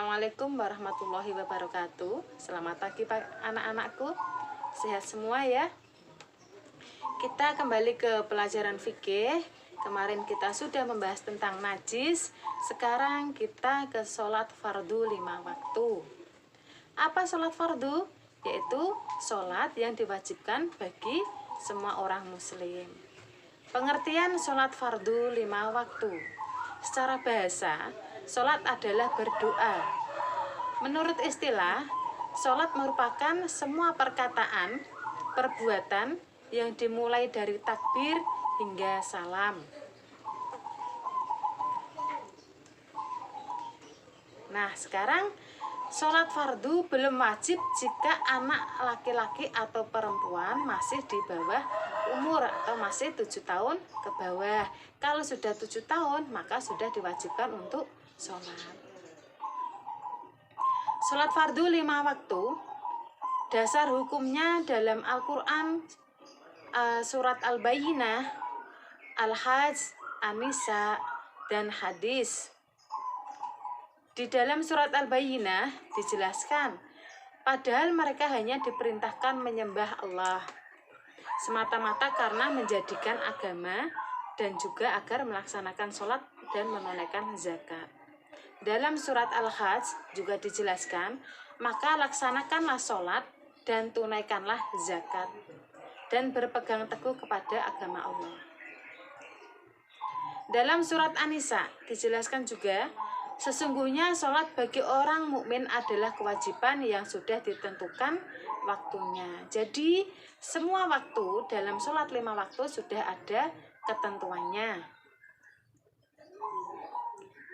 Assalamualaikum warahmatullahi wabarakatuh. Selamat pagi anak-anakku. Sehat semua ya. Kita kembali ke pelajaran fikih. Kemarin kita sudah membahas tentang najis. Sekarang kita ke sholat fardu 5 waktu. Apa sholat fardu? Yaitu sholat yang diwajibkan bagi semua orang muslim. Pengertian sholat fardu 5 waktu. Secara bahasa, sholat adalah berdoa. Menurut istilah, sholat merupakan semua perkataan, perbuatan yang dimulai dari takbir hingga salam. Nah, sekarang sholat fardu belum wajib jika anak laki-laki atau perempuan masih di bawah umur atau masih 7 tahun ke bawah. Kalau sudah 7 tahun, maka sudah diwajibkan untuk sholat. Sholat fardu 5 waktu, dasar hukumnya dalam Al-Quran, surat Al-Bayyinah, Al-Hajj, An-Nisa, dan hadis. Di dalam surat Al-Bayyinah dijelaskan, padahal mereka hanya diperintahkan menyembah Allah semata-mata karena menjadikan agama dan juga agar melaksanakan sholat dan menunaikan zakat. Dalam surat Al-Hajj juga dijelaskan, maka laksanakanlah sholat dan tunaikanlah zakat dan berpegang teguh kepada agama Allah. Dalam surat An-Nisa dijelaskan juga, sesungguhnya sholat bagi orang mukmin adalah kewajiban yang sudah ditentukan waktunya. Jadi semua waktu dalam sholat 5 waktu sudah ada ketentuannya.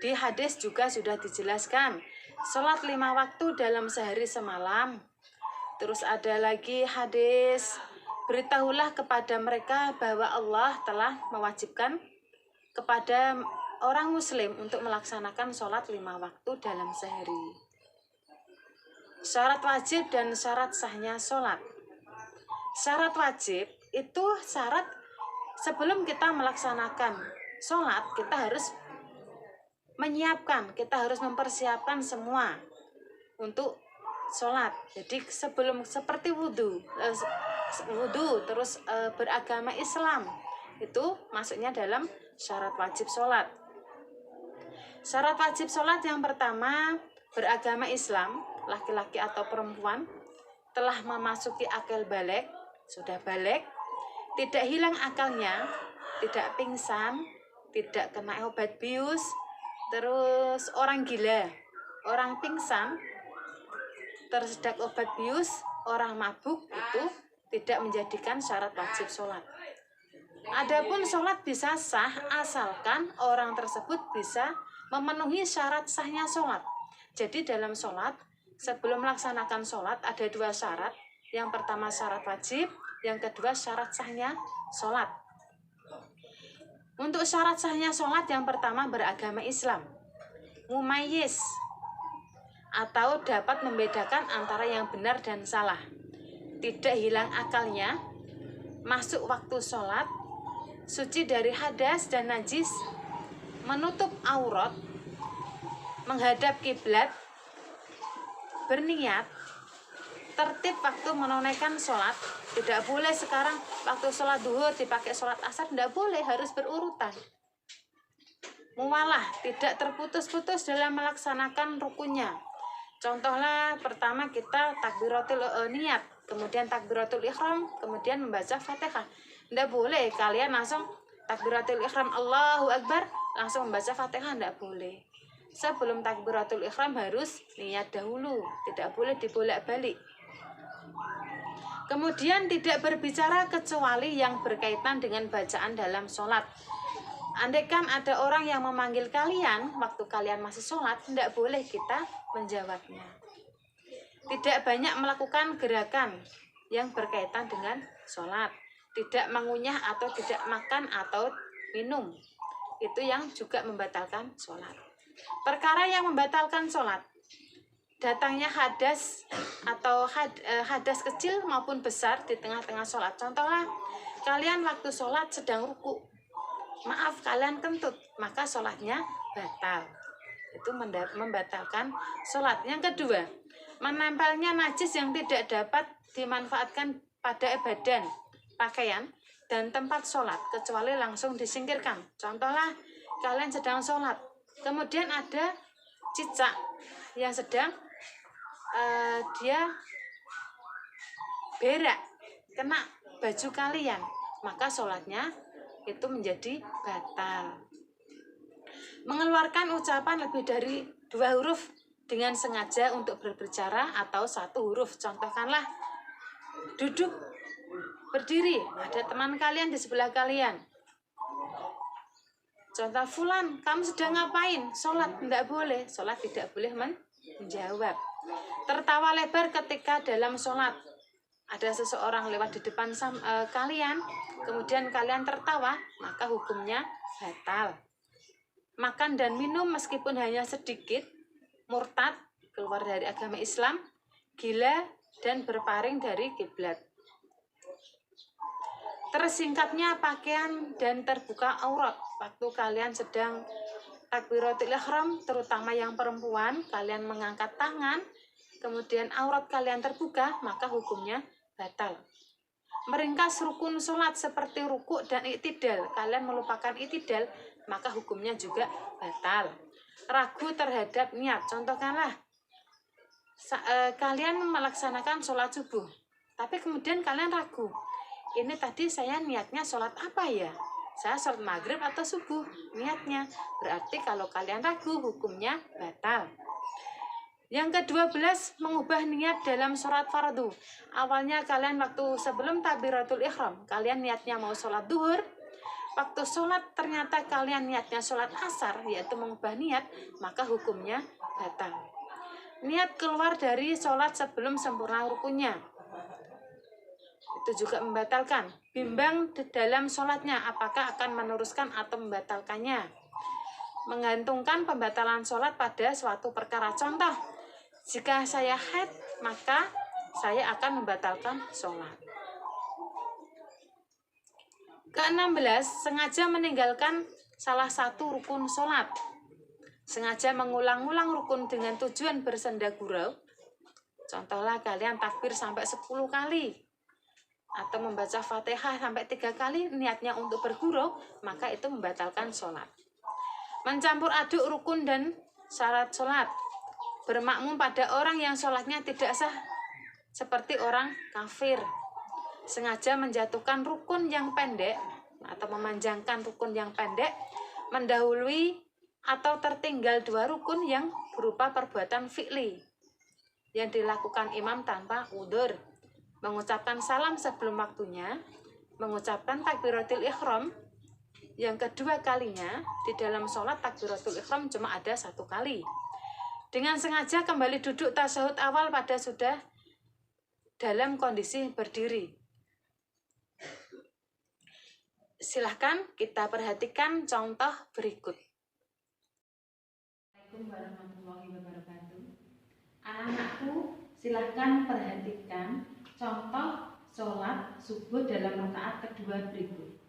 Di hadis juga sudah dijelaskan, sholat 5 waktu dalam sehari semalam. Terus ada lagi hadis, beritahulah kepada mereka bahwa Allah telah mewajibkan kepada orang muslim untuk melaksanakan sholat 5 waktu dalam sehari. Syarat wajib dan syarat sahnya sholat. Syarat wajib itu syarat sebelum kita melaksanakan sholat, kita harus menyiapkan, kita harus mempersiapkan semua untuk sholat. Jadi sebelum seperti wudhu terus beragama Islam, itu masuknya dalam syarat wajib sholat. Syarat wajib sholat yang pertama, beragama Islam, laki-laki atau perempuan, telah memasuki akal balik, sudah balik, tidak hilang akalnya, tidak pingsan, tidak kena obat bius, terus orang gila, orang pingsan, tersedak obat bius, orang mabuk, itu tidak menjadikan syarat wajib sholat. Adapun sholat bisa sah asalkan orang tersebut bisa memenuhi syarat sahnya sholat. Jadi dalam sholat, sebelum melaksanakan sholat ada 2 syarat. Yang pertama syarat wajib, yang kedua syarat sahnya sholat. Untuk syarat sahnya sholat yang pertama beragama Islam, mumayyiz, atau dapat membedakan antara yang benar dan salah, tidak hilang akalnya, masuk waktu sholat, suci dari hadas dan najis, menutup aurat, menghadap kiblat, berniat, tertib waktu menunaikan sholat. Tidak boleh sekarang waktu sholat duhur dipakai sholat asar, tidak boleh, harus berurutan. Muwalah, tidak terputus-putus dalam melaksanakan rukunnya. Contohnya pertama kita takbiratul niat, kemudian takbiratul ihram, kemudian membaca Fatihah. Tidak boleh kalian langsung takbiratul ihram Allahu Akbar langsung membaca Fatihah, tidak boleh. Sebelum takbiratul ihram harus niat dahulu, tidak boleh dibolak-balik. Kemudian tidak berbicara kecuali yang berkaitan dengan bacaan dalam sholat. Andaikan ada orang yang memanggil kalian waktu kalian masih sholat, tidak boleh kita menjawabnya. Tidak banyak melakukan gerakan yang berkaitan dengan sholat. Tidak mengunyah atau tidak makan atau minum. Itu yang juga membatalkan sholat. Perkara yang membatalkan sholat, datangnya hadas atau hadas kecil maupun besar di tengah-tengah sholat. Contohnya, kalian waktu sholat sedang ruku, maaf kalian kentut, maka sholatnya batal. itu membatalkan sholat. Yang kedua, menempelnya najis yang tidak dapat dimanfaatkan pada badan, pakaian, dan tempat sholat kecuali langsung disingkirkan. Contohlah, kalian sedang sholat, kemudian ada cicak yang sedang dia berak kena baju kalian, maka sholatnya itu menjadi batal. Mengeluarkan ucapan lebih dari 2 huruf dengan sengaja untuk berbicara atau 1 huruf. Contohkanlah, duduk, berdiri, ada teman kalian di sebelah kalian. Contoh, fulan, kamu sedang ngapain? Sholat, tidak boleh. Sholat tidak boleh menjawab. Tertawa lebar ketika dalam sholat. Ada seseorang lewat di depan kalian, kemudian kalian tertawa, maka hukumnya batal. Makan dan minum meskipun hanya sedikit, murtad, keluar dari agama Islam, gila, dan berpaling dari kiblat. Tersingkapnya pakaian dan terbuka aurat waktu kalian sedang takbiratul ihram, terutama yang perempuan, kalian mengangkat tangan, kemudian aurat kalian terbuka, maka hukumnya batal. Meringkas rukun sholat seperti rukuk dan iktidal, kalian melupakan iktidal, maka hukumnya juga batal. Ragu terhadap niat, contohkanlah, kalian melaksanakan sholat subuh, tapi kemudian kalian ragu, ini tadi saya niatnya sholat apa ya? Saya sholat maghrib atau subuh niatnya. Berarti kalau kalian ragu, hukumnya batal. Yang ke-12, mengubah niat dalam sholat fardu. Awalnya kalian waktu sebelum takbiratul ihram, kalian niatnya mau sholat duhur. Waktu sholat ternyata kalian niatnya sholat asar, yaitu mengubah niat, maka hukumnya batal. Niat keluar dari sholat sebelum sempurna rukunnya, itu juga membatalkan. Bimbang dalam sholatnya, apakah akan meneruskan atau membatalkannya. Menggantungkan pembatalan sholat pada suatu perkara. Contoh, jika saya haid, maka saya akan membatalkan sholat. Ke-16, sengaja meninggalkan salah satu rukun sholat. Sengaja mengulang-ulang rukun dengan tujuan bersenda gurau. Contohlah, kalian takbir sampai 10 kali. Atau membaca Fatihah sampai 3 kali, niatnya untuk bergurau, maka itu membatalkan sholat. Mencampur aduk rukun dan syarat sholat. Bermakmum pada orang yang sholatnya tidak sah, seperti orang kafir. Sengaja menjatuhkan rukun yang pendek, atau memanjangkan rukun yang pendek, mendahului atau tertinggal 2 rukun yang berupa perbuatan fi'li, yang dilakukan imam tanpa udzur. Mengucapkan salam sebelum waktunya, mengucapkan takbiratul ihram yang kedua kalinya. Di dalam sholat takbiratul ihram cuma ada 1 kali. Dengan sengaja kembali duduk tasyahud awal pada sudah dalam kondisi berdiri. Silahkan kita perhatikan contoh berikut. Assalamualaikum warahmatullahi wabarakatuh. Anak-anakku, silahkan perhatikan contoh sholat subuh dalam rakaat kedua berikut.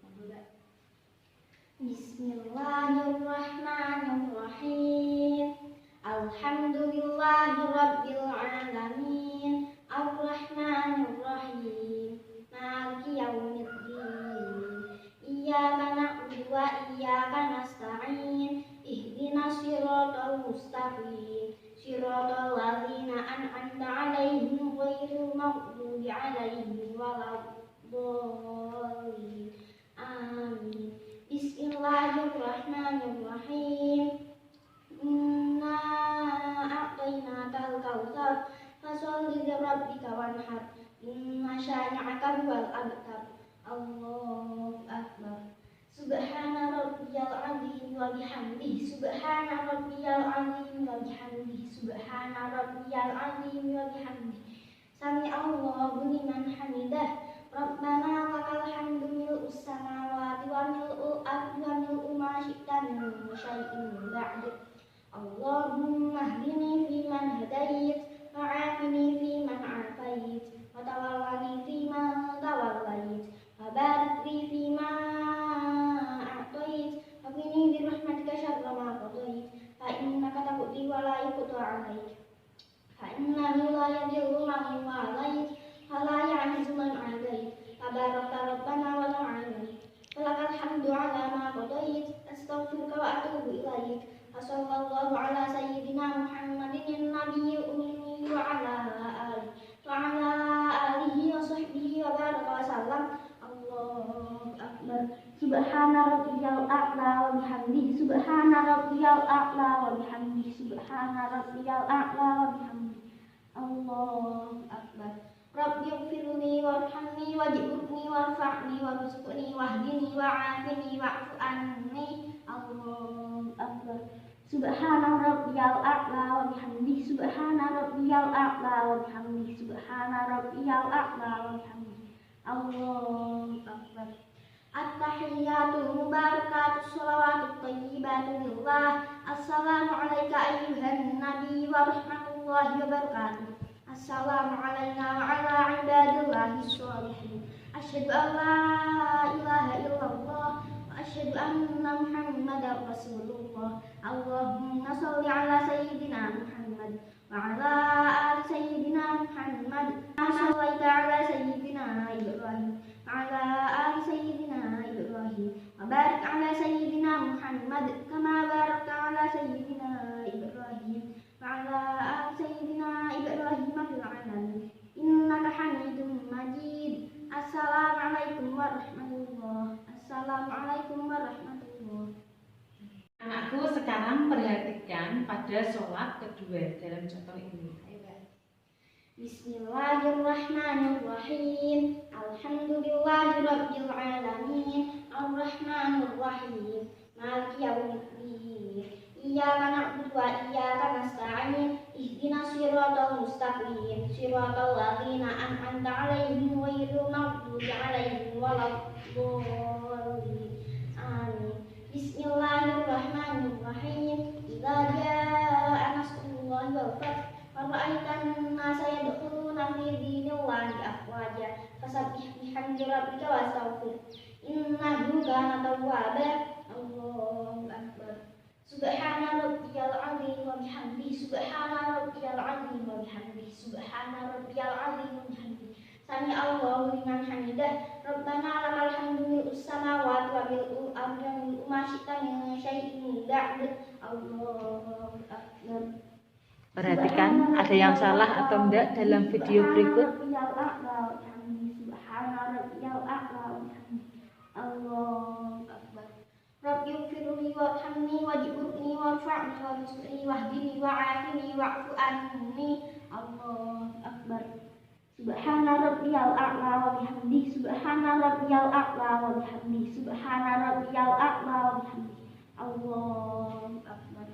Bismillahirrahmanirrahim. Alhamdulillahirabbil alamin. Arrahmanirrahim. Maliki yaumiddin. Iyyaka na'budu wa iyyaka nasta'in. Ihdinas siratal mustaqim. Siratal ladzina an'amta 'alaihim ghairil maghdubi 'alaihim waladdallin. Amin. Bismillahirrahmanirrahim. Inna a'tainakal kautsar fasholli lirabbika wanhar. Inna syani'aka huwal abtar. Allahu akbar. Subhana rabbiyal azim wa bihamdihi. Subhana rabbiyal azim wa bihamdihi. Subhana rabbiyal azim wa bihamdihi. Sami'allahu liman hamidah. Rabbana lakal hamdu mil'us samawati wa mil'ul ardi wa mil'u ma syi'ta min syai'in ba'd. Allahumma hdini fiman hadait wa 'afini fiman 'afait wa tawallani fiman tawallait wa barik li fima a'tait wa qini bi rahmatika syarra ma qadait fa innaka فإنه لا يضل من واليت ولا يعز من عاديت تبارك ربنا وتعاليت ولك الحمد على ما قضيت أستغفرك وأتوب إليك وصلى الله على سيدنا محمد النبي الأمي وعلى آله وصحبه وبارك وسلم. الله أكبر. سبحان ربي الأعلى وبحمده سبحان ربي الأعلى وبحمده سبحان ربي الأعلى وبحمده. الله أكبر. ربي اغفر لي وارحمني واجبرني وارفعني وارزقني واهدني وعافني واعف عني. الله أكبر. سبحان ربي الأعلى وبحمده سبحان ربي الأعلى وبحمده سبحان ربي الأعلى وبحمده. الله أكبر. التحيات المباركات الصلوات الطيبات لله. السلام عليك أيها النبي ورحمة الله وبركاته. السلام علينا وعلى عباد الله الصالحين. أشهد أن لا إله إلا الله وأشهد أن محمدا رسول الله. اللهم صل على سيدنا محمد وعلى آل سيدنا محمد كما صليت على سيدنا إبراهيم وعلى آل سيدنا إبراهيم وبارك على سيدنا محمد كما باركت على سيدنا إبراهيم وعلى آل سيدنا إبراهيم في العالمين إنك حميد مجيد. السلام عليكم ورحمة الله. Assalamualaikum warahmatullahi. Anakku, sekarang perhatikan pada sholat kedua dalam contoh ini. Bismillahirrahmanirrahim. Alhamdulillahirabbil alamin. Arrahmanirrahim. Maliki yaumiddin. Iyyaka na'budu wa iyyaka nasta'in. Ihdinas siratal mustaqim. Siratal ladzina an'amta 'alaihim ghairil maghdubi 'alaihim waladdallin. Amin. Bismillahirrahmanirrahim. Idza jaa'a nasrullahi wal fath wa ra'aitan nasa yadkhuluna fi dinillahi afwaja fasabbih bihamdi rabbika wastaghfir innahu kana tawwaba. Allahu akbar. Subhana rabbiyal azim wa bihamdihi subhana rabbiyal azim wa bihamdihi subhana rabbiyal azim wa bihamdihi. Sami Allahu liman hamidah. Rabbana lakal hamdu mil'us samawati wa mil'ul ardi wa mil'u ma syi'ta min syai'in ba'd. Allahu akbar. Perhatikan ada yang salah atau enggak dalam video berikut. Allahu akbar. Rabbi ighfirli warhamni wajburni warfa'ni warzuqni wahdini wa'afini wa'fu anni. Allahu akbar. Subhana rabbiyal a'la wa bihamdihi subhana rabbiyal a'la wa bihamdihi subhana rabbiyal a'la wa bihamdihi. Allahu akbar.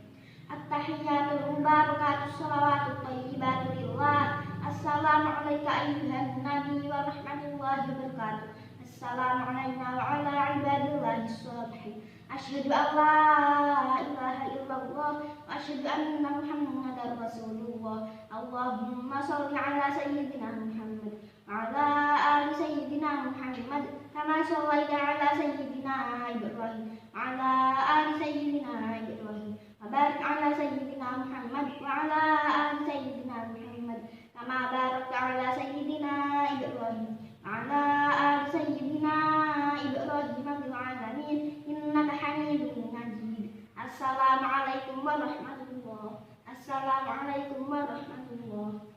At-tahiyatul mubarakatus shalawatut thayyibatu lillah. Assalamu alayka ayyuhan nabiy wa rahmatullahi wa barakatuh. Assalamu alayna wa ala ibadillahi sholihin. Asyhadu an la ilaha illallah wa asyhadu anna Muhammadar Rasulullah. Allahumma shalli ala sayyidina Muhammad wa ala ali sayyidina Muhammad kama shallaita ala sayyidina Ibrahim wa ala ali sayyidina Ibrahim wa barik ala sayyidina Muhammad wa ala ali sayyidina Muhammad kama barakta ala sayyidina Ibrahim wa ala ali sayyidina Ibrahim fil alamin innaka hamidun majid. Assalamualaikum warahmatullahi. Assalamualaikum warahmatullahi.